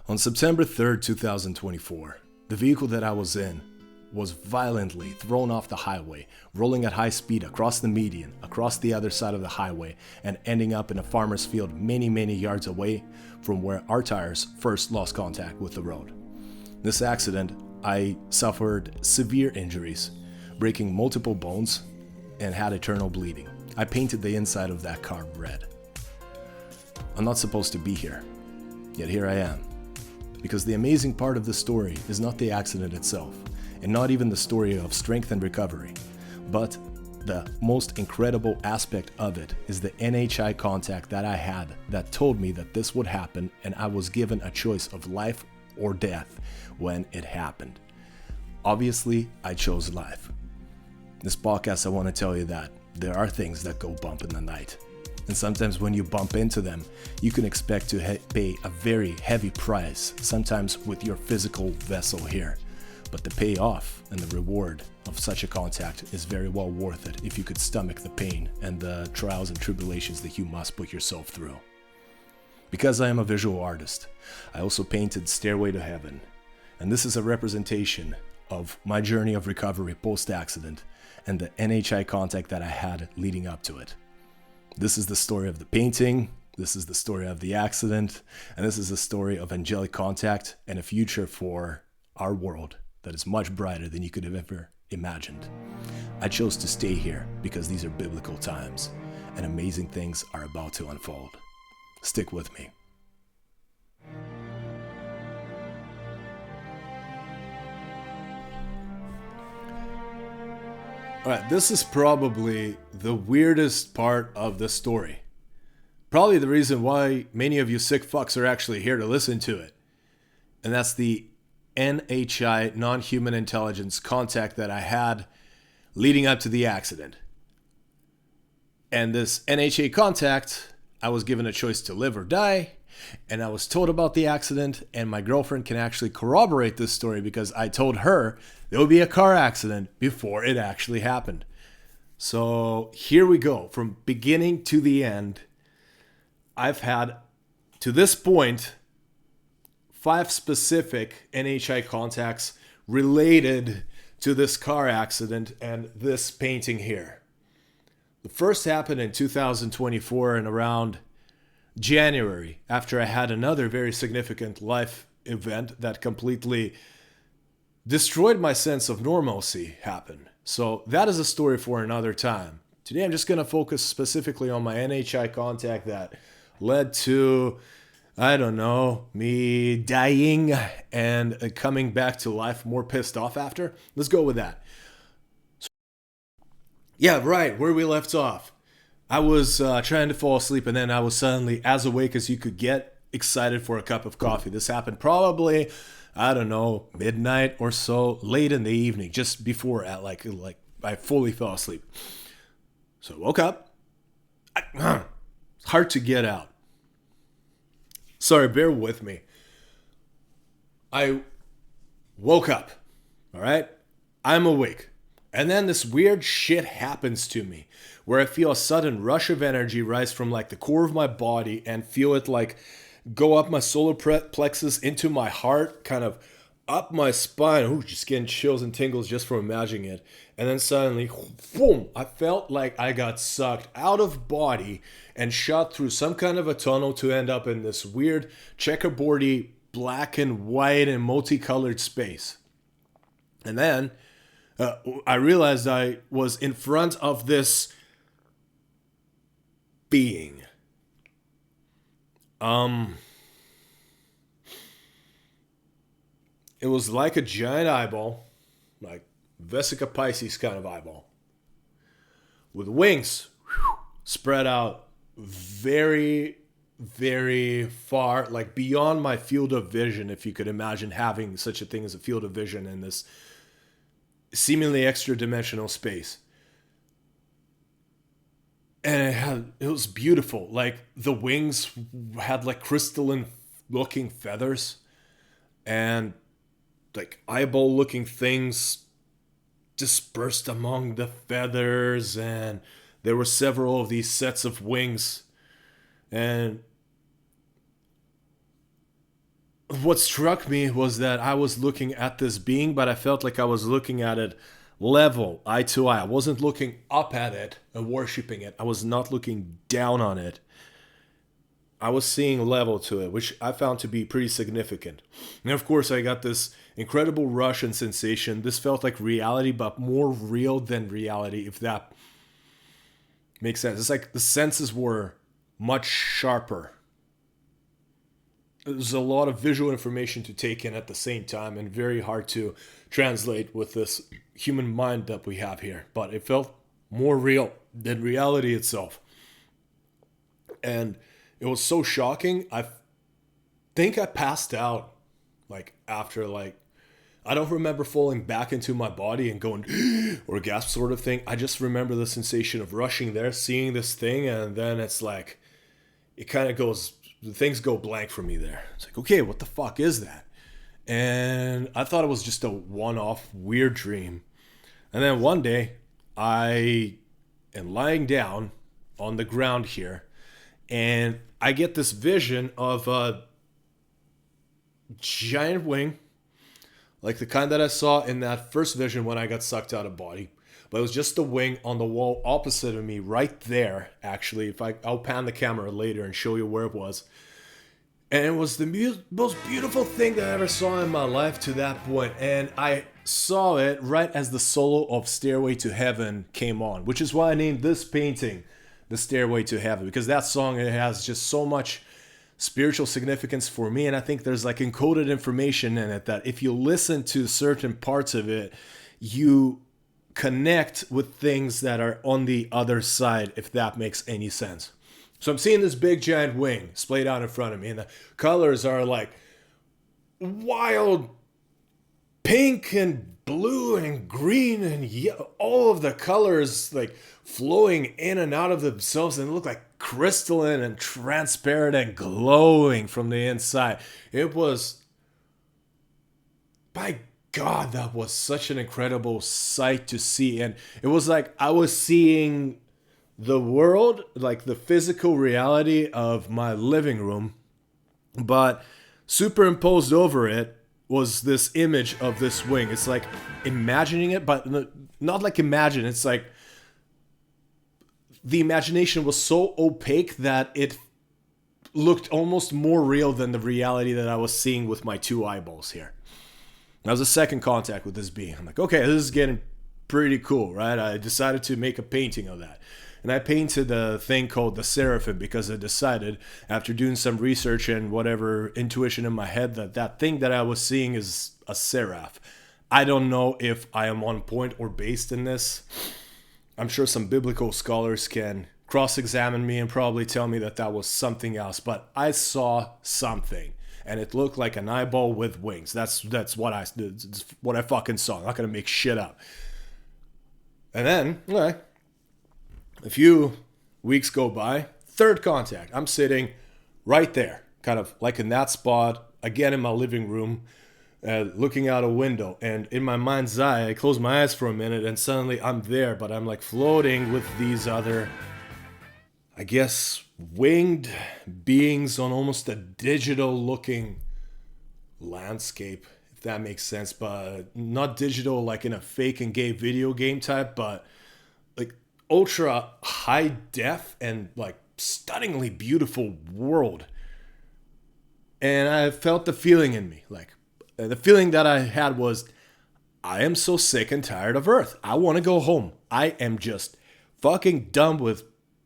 On September 3rd, 2024, the vehicle that I was in was violently thrown off the highway, rolling at high speed across the median, across the other side of the highway, and ending up in a farmer's field many yards away from where our tires first lost contact with the road. This accident, I suffered severe injuries, breaking multiple bones, and had internal bleeding. I painted the inside of that car red. I'm not supposed to be here, yet here I am. Because the amazing part of the story is not the accident itself, and not even the story of strength and recovery, but the most incredible aspect of it is the NHI contact that I had that told me that this would happen, and I was given a choice of life or death when it happened. Obviously, I chose life. This podcast, I want to tell you that there are things that go bump in the night. And sometimes when you bump into them, you can expect to pay a very heavy price, sometimes with your physical vessel here. But the payoff and the reward of such a contact is very well worth it if you could stomach the pain and the trials and tribulations that you must put yourself through. Because I am a visual artist, I also painted Stairway to Heaven. And this is a representation of my journey of recovery post-accident and the NHI contact that I had leading up to it. This is the story of the painting, this is the story of the accident, and this is the story of angelic contact and a future for our world that is much brighter than you could have ever imagined. I chose to stay here because these are biblical times, and amazing things are about to unfold. Stick with me. Alright, this is probably the weirdest part of the story. Probably the reason why many of you sick fucks are actually here to listen to it. And that's the NHI non-human intelligence contact that I had leading up to the accident. And this NHI contact, I was given a choice to live or die. And I was told about the accident, and my girlfriend can actually corroborate this story because I told her there would be a car accident before it actually happened. So here we go. From beginning to the end, I've had, to this point, 5 specific NHI contacts related to this car accident and this painting here. The first happened in 2024 and around January, after I had another very significant life event that completely destroyed my sense of normalcy happen. So that is a story for another time. Today I'm just going to focus specifically on my NHI contact that led to, I don't know, me dying and coming back to life more pissed off after. Let's go with that. Yeah, right, where we left off. I was trying to fall asleep, and then I was suddenly as awake as you could get, excited for a cup of coffee. This happened probably, I don't know, midnight or so, late in the evening, just before at like I fully fell asleep. So I woke up. It's hard to get out. Sorry, bear with me. I woke up, all right? I'm awake. And then this weird shit happens to me where I feel a sudden rush of energy rise from like the core of my body and feel it like go up my solar plexus into my heart, kind of up my spine. Ooh, just getting chills and tingles just from imagining it. And then suddenly, boom, I felt like I got sucked out of body and shot through some kind of a tunnel to end up in this weird checkerboardy black and white and multicolored space. And then I realized I was in front of this being. It was like a giant eyeball, like Vesica Pisces kind of eyeball, with wings spread out very, very far, like beyond my field of vision, if you could imagine having such a thing as a field of vision in this seemingly extra-dimensional space. And it was beautiful. Like the wings had like crystalline looking feathers and like eyeball looking things dispersed among the feathers, and there were several of these sets of wings, and what struck me was that I was looking at this being, but I felt like I was looking at it level, eye to eye. I wasn't looking up at it and worshiping it. I was not looking down on it. I was seeing level to it, which I found to be pretty significant. And of course, I got this incredible rush and sensation. This felt like reality, but more real than reality, if that makes sense. It's like the senses were much sharper. There's a lot of visual information to take in at the same time and very hard to translate with this human mind that we have here. But it felt more real than reality itself. And it was so shocking. I think I passed out after I don't remember falling back into my body and going or gasp sort of thing. I just remember the sensation of rushing there, seeing this thing, and then it's like it kind of goes, things go blank for me there. It's like, okay, what the fuck is that? And I thought it was just a one-off weird dream. And then one day I am lying down on the ground here, and I get this vision of a giant wing, like the kind that I saw in that first vision when I got sucked out of body. But it was just the wing on the wall opposite of me, right there, actually. I'll pan the camera later and show you where it was. And it was the most beautiful thing that I ever saw in my life to that point. And I saw it right as the solo of Stairway to Heaven came on, which is why I named this painting The Stairway to Heaven, because that song, it has just so much spiritual significance for me. And I think there's encoded information in it that if you listen to certain parts of it, you connect with things that are on the other side, if that makes any sense. So I'm seeing this big giant wing splayed out in front of me, and the colors are wild pink and blue and green and yellow, all of the colors flowing in and out of themselves, and look like crystalline and transparent and glowing from the inside. It was, by God, that was such an incredible sight to see. And it was like I was seeing the world, the physical reality of my living room, but superimposed over it was this image of this wing. It's like imagining it, but not imagine. It's like the imagination was so opaque that it looked almost more real than the reality that I was seeing with my two eyeballs here. That was a second contact with this being. I'm like, okay, this is getting pretty cool, right? I decided to make a painting of that. And I painted a thing called the Seraphim because I decided, after doing some research and whatever intuition in my head, that thing that I was seeing is a seraph. I don't know if I am on point or based in this. I'm sure some biblical scholars can cross-examine me and probably tell me that was something else. But I saw something, and it looked like an eyeball with wings. That's what I fucking saw. I'm not gonna make shit up. And then, a few weeks go by, third contact. I'm sitting right there, kind of like in that spot, again in my living room, looking out a window. And in my mind's eye, I close my eyes for a minute, and suddenly I'm there, but I'm floating with these other, I guess, winged beings on almost a digital looking landscape, if that makes sense. But not digital like in a fake and gay video game type, but ultra high def and stunningly beautiful world. And I felt the feeling in me. The feeling that I had was, I am so sick and tired of Earth. I want to go home. I am just fucking done with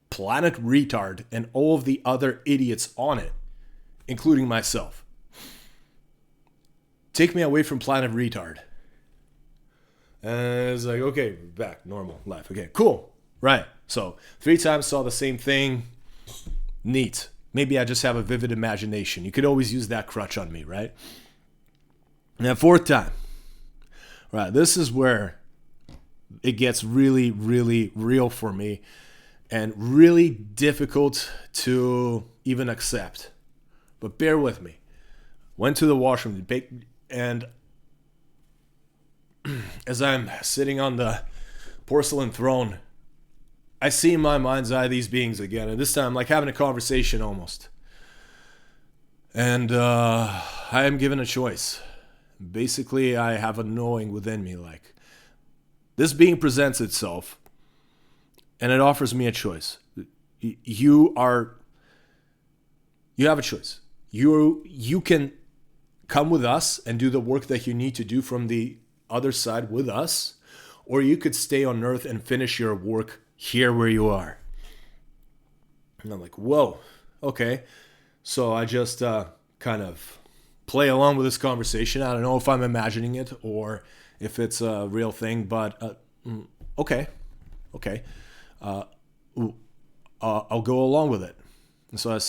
planet retard and all of the other idiots on it, including myself. Take me away from planet retard. And it's okay, back, normal life. Okay, cool. Right, so 3 times saw the same thing. Neat. Maybe I just have a vivid imagination. You could always use that crutch on me, right? And then 4th time. Right, this is where it gets really, really real for me and really difficult to even accept. But bear with me. Went to the washroom and as I'm sitting on the porcelain throne, I see in my mind's eye these beings again, and this time I'm having a conversation almost. And I am given a choice. Basically, I have a knowing within me, like, this being presents itself, and it offers me a choice. You have a choice. You can come with us and do the work that you need to do from the other side with us, or you could stay on Earth and finish your work here where you are. And I'm like, whoa, okay. So I just kind of play along with this conversation. I don't know if I'm imagining it or if it's a real thing, but okay. I'll go along with it. And so I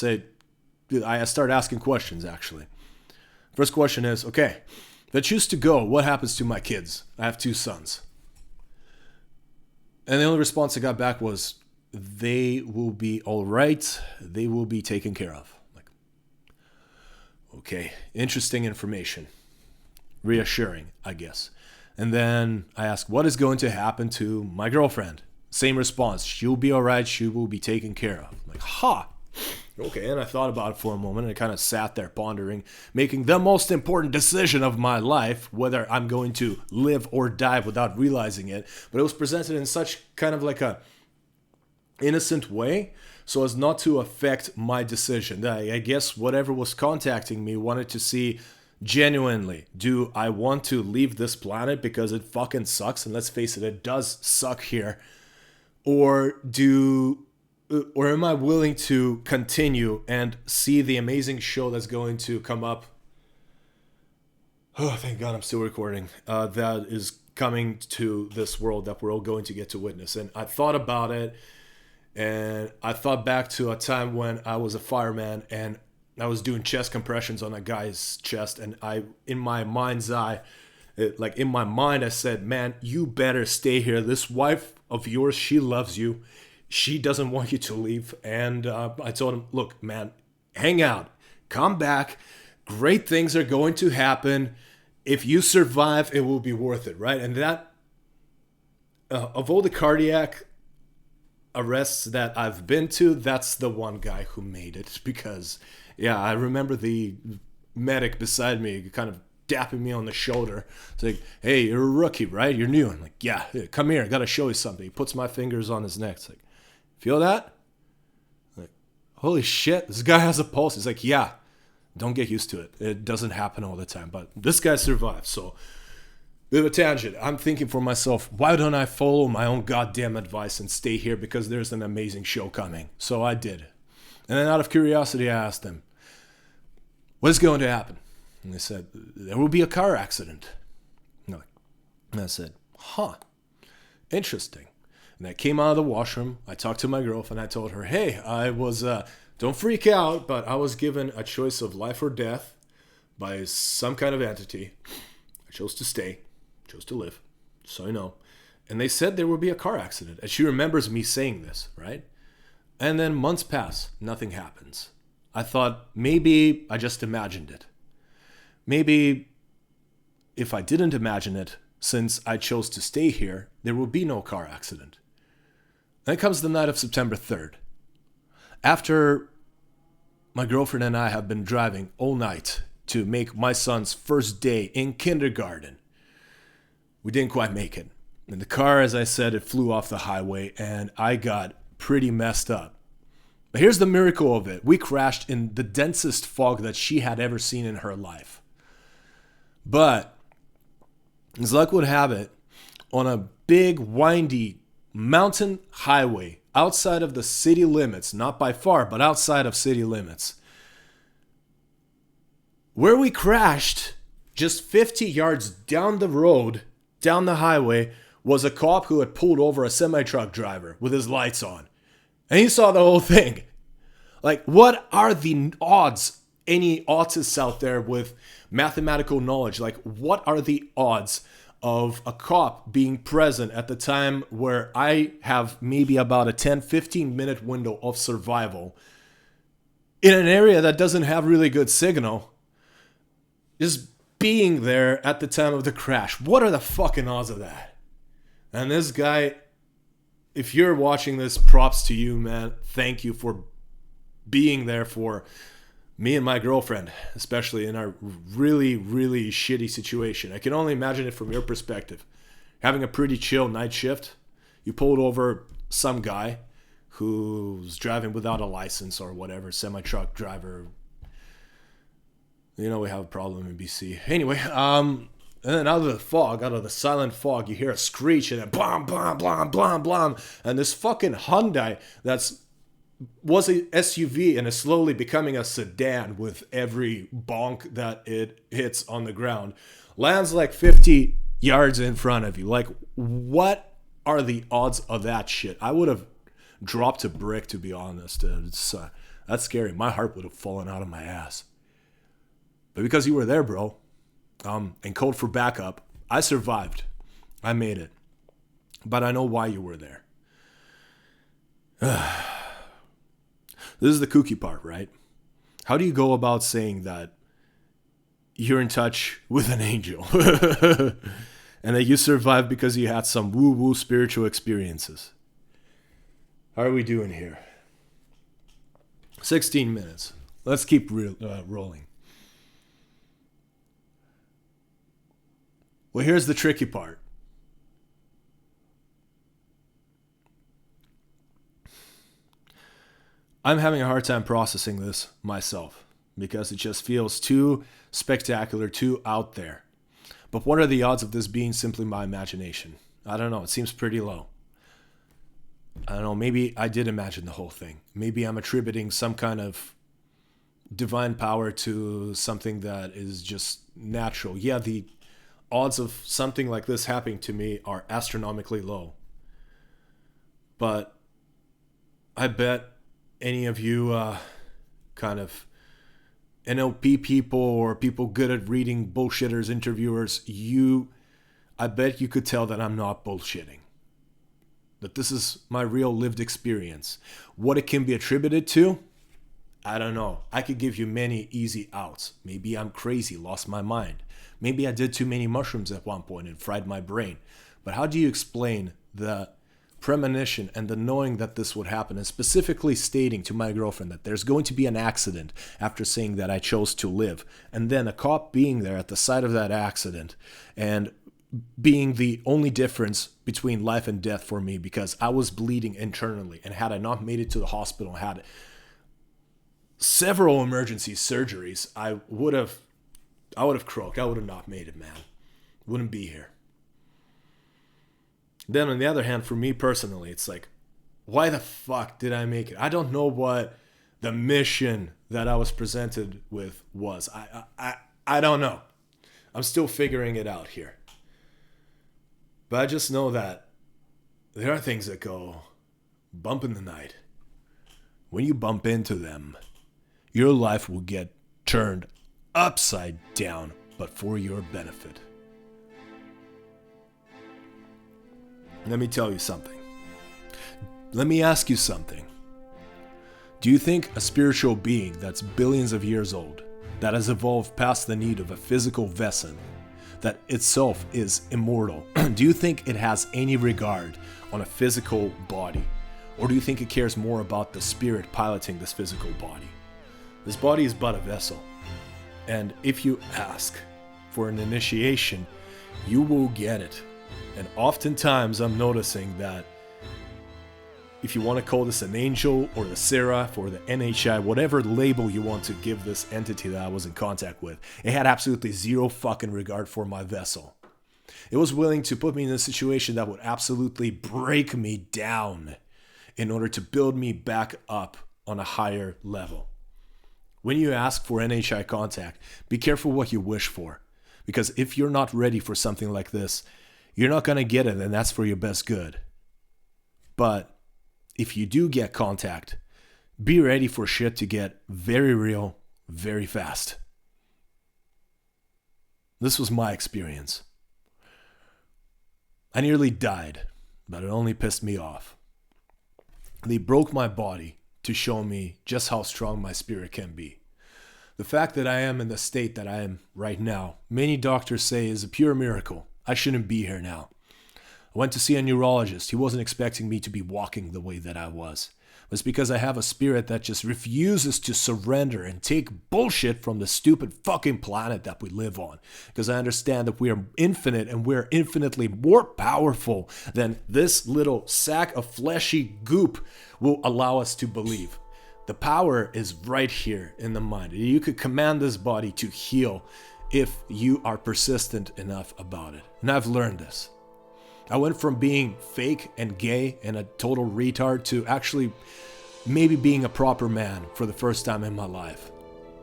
start asking questions, actually. First question is, okay, if I choose to go, what happens to my kids? I have 2 sons. And the only response I got back was, they will be all right. They will be taken care of. Like, okay, interesting information. Reassuring, I guess. And then I asked, what is going to happen to my girlfriend? Same response. She'll be all right. She will be taken care of. I'm like, okay. And I thought about it for a moment, and I kind of sat there pondering, making the most important decision of my life, whether I'm going to live or die without realizing it. But it was presented in such kind of like a innocent way, so as not to affect my decision. I guess whatever was contacting me wanted to see genuinely, do I want to leave this planet because it fucking sucks? And let's face it does suck here. Or am I willing to continue and see the amazing show that's going to come up? Oh, thank God I'm still recording. That is coming to this world that we're all going to get to witness. And I thought about it, and I thought back to a time when I was a fireman and I was doing chest compressions on a guy's chest, and in my mind's eye, in my mind, I said, man, you better stay here. This wife of yours, she loves you. She doesn't want you to leave. And I told him, look, man, hang out. Come back. Great things are going to happen. If you survive, it will be worth it, right? And that, of all the cardiac arrests that I've been to, that's the one guy who made it. Because, yeah, I remember the medic beside me kind of dapping me on the shoulder. It's like, hey, you're a rookie, right? You're new. I'm like, yeah, come here. I got to show you something. He puts my fingers on his neck. It's like, feel that? I'm like, holy shit, this guy has a pulse. He's like, yeah, don't get used to it. It doesn't happen all the time. But this guy survived. So, bit of a tangent. I'm thinking for myself, why don't I follow my own goddamn advice and stay here because there's an amazing show coming? So I did. And then out of curiosity, I asked them, what is going to happen? And they said, there will be a car accident. And I said, interesting. And I came out of the washroom. I talked to my girlfriend. I told her, hey, I was, don't freak out, but I was given a choice of life or death by some kind of entity. I chose to stay, chose to live, so I know. And they said there will be a car accident. And she remembers me saying this, right? And then months pass. Nothing happens. I thought maybe I just imagined it. Maybe if I didn't imagine it, since I chose to stay here, there will be no car accident. Then comes the night of September 3rd. After my girlfriend and I have been driving all night to make my son's first day in kindergarten, we didn't quite make it. And the car, as I said, it flew off the highway and I got pretty messed up. But here's the miracle of it. We crashed in the densest fog that she had ever seen in her life. But, as luck would have it, on a big, windy mountain highway outside of the city limits, not by far, but outside of city limits, where we crashed, just 50 yards down the road, down the highway, was a cop who had pulled over a semi-truck driver with his lights on. And he saw the whole thing. Like, what are the odds? Any autists out there with mathematical knowledge, like what are the odds of a cop being present at the time where I have maybe about a 10-15 minute window of survival in an area that doesn't have really good signal, just being there at the time of the crash? What are the fucking odds of that? And this guy, if you're watching this, props to you, man. Thank you for being there for Me and my girlfriend, especially in our really, really shitty situation. I can only imagine it from your perspective. Having a pretty chill night shift, you pulled over some guy who's driving without a license or whatever, semi-truck driver. You know we have a problem in BC. Anyway, and then out of the fog, out of the silent fog, you hear a screech and then blam, blam, blam, blam, blam. And this fucking Hyundai was a SUV and is slowly becoming a sedan with every bonk that it hits on the ground, lands like 50 yards in front of you. Like, what are the odds of that shit? I would have dropped a brick, to be honest. That's scary. My heart would have fallen out of my ass. But because you were there, bro, and code for backup, I survived. I made it. But I know why you were there. This is the kooky part, right? How do you go about saying that you're in touch with an angel and that you survived because you had some woo-woo spiritual experiences? How are we doing here? 16 minutes. Let's keep rolling. Well, here's the tricky part. I'm having a hard time processing this myself because it just feels too spectacular, too out there. But what are the odds of this being simply my imagination? I don't know. It seems pretty low. I don't know. Maybe I did imagine the whole thing. Maybe I'm attributing some kind of divine power to something that is just natural. Yeah, the odds of something like this happening to me are astronomically low. But I bet any of you kind of NLP people or people good at reading bullshitters, interviewers, I bet you could tell that I'm not bullshitting. That this is my real lived experience. What it can be attributed to, I don't know. I could give you many easy outs. Maybe I'm crazy, lost my mind. Maybe I did too many mushrooms at one point and fried my brain. But how do you explain the premonition and the knowing that this would happen, and specifically stating to my girlfriend that there's going to be an accident after saying that I chose to live, and then a cop being there at the site of that accident and being the only difference between life and death for me because I was bleeding internally, and had I not made it to the hospital, had several emergency surgeries, I would have croaked. I would have not made it, man. Wouldn't be here. Then on the other hand, for me personally, it's like, why the fuck did I make it? I don't know what the mission that I was presented with was. I don't know. I'm still figuring it out here. But I just know that there are things that go bump in the night. When you bump into them, your life will get turned upside down, but for your benefit. Let me tell you something. Let me ask you something. Do you think a spiritual being that's billions of years old, that has evolved past the need of a physical vessel, that itself is immortal, do you think it has any regard on a physical body? Or do you think it cares more about the spirit piloting this physical body? This body is but a vessel. And if you ask for an initiation, you will get it. And oftentimes I'm noticing that if you want to call this an angel or the seraph or the NHI, whatever label you want to give this entity that I was in contact with, it had absolutely zero fucking regard for my vessel. It was willing to put me in a situation that would absolutely break me down in order to build me back up on a higher level. When you ask for NHI Contact, be careful what you wish for. Because if you're not ready for something like this, you're not going to get it, and that's for your best good. But if you do get contact, be ready for shit to get very real, very fast. This was my experience. I nearly died, but it only pissed me off. They broke my body to show me just how strong my spirit can be. The fact that I am in the state that I am right now, many doctors say is a pure miracle. I shouldn't be here now. I went to see a neurologist. He wasn't expecting me to be walking the way that I was. It's because I have a spirit that just refuses to surrender and take bullshit from the stupid fucking planet that we live on. Because I understand that we are infinite and we're infinitely more powerful than this little sack of fleshy goop will allow us to believe. The power is right here in the mind. You could command this body to heal if you are persistent enough about it. And I've learned this. I went from being fake and gay and a total retard to actually maybe being a proper man for the first time in my life.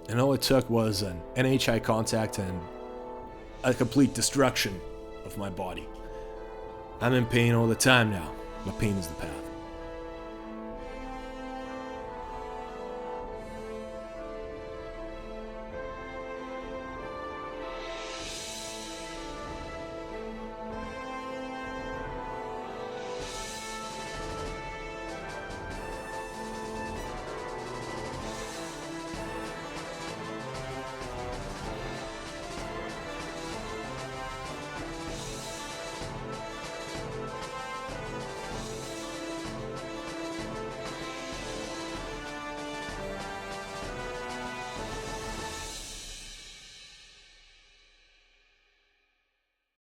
And all it took was an NHI Contact and a complete destruction of my body. I'm in pain all the time now, but pain is the path.